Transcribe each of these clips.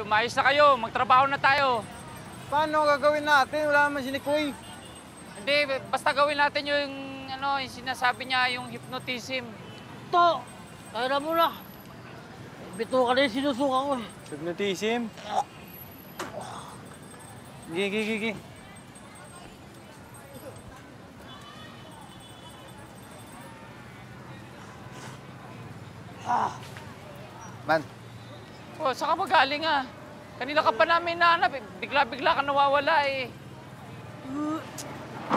umayos na kayo. Magtrabaho na tayo. Paano gagawin natin? Wala naman si Nikoy. Hindi, basta gawin natin yung, yung sinasabi niya, yung hypnotism. To, kaya mo na. Bito ka na yung sinusuka ko eh. Hypnotism? Gigi. Man, Oh, saan ka ba galing ah? Kanina ka pa namin nahanap. Bigla-bigla ka nawawala eh.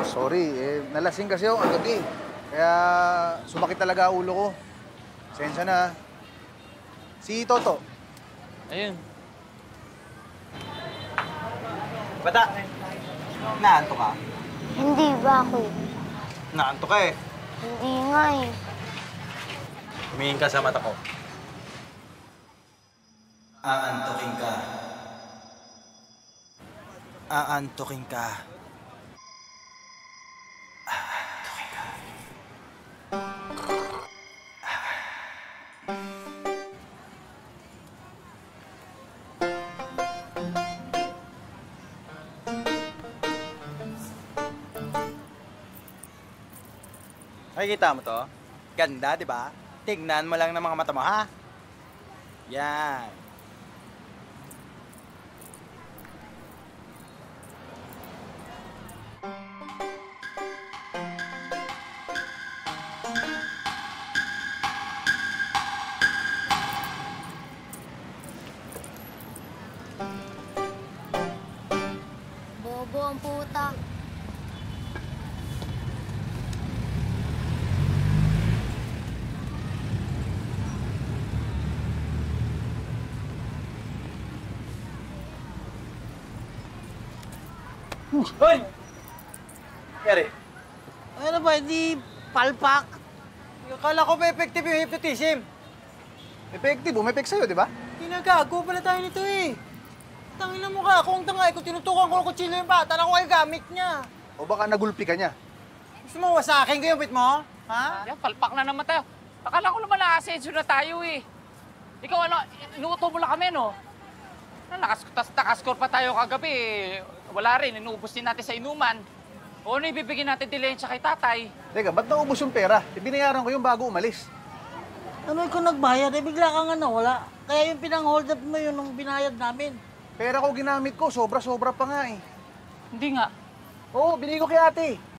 sorry, nalasing kasi ako kagabi. Kaya sumakit talaga ulo ko. Sensya na. Si Toto. Ayun. Bata, naanto ka? Hindi, bakit? Naanto ka eh. Hindi nga eh. Tumingin ka sa mata ko. Aantukin ka. Aantukin ka. Aantukin ka. Nakikita mo to? Ganda, di ba? Tignan mo lang ng mga mata mo, ha? Yan. Bobo ang puta. Hoy! Kari, Ano ba, hindi palpak? akala ko ba effective yung hypnotism? Effective, umepek sa'yo, di ba? Ginagago pala tayo nito eh. Tangin na mukha, kung tangay ko, tinutukan ko ng kutsilyo yung bata na ko ay gamit niya. O baka nagulpi ka niya. Gusto mo wasakin ko yung bit mo? Ha? Yan, palpak na naman tayo. Akala ko naman na-asenso na tayo eh. Ikaw inuuto mo lang kami, no? Nakascore pa tayo kagabi eh. Wala rin, inuubos din natin sa inuman. O ano ibibigyan natin dilensya kay tatay? Teka, ba't naubos yung pera? Binayaran ko yung bago umalis. Ano ikaw nagbayad? Eh, bigla ka nga nawala. Kaya yung pinang-hold up mo yun nung binayad namin. Pera ko ginamit ko, sobra-sobra pa nga eh. Hindi nga. Oo, binigay ko kay ate.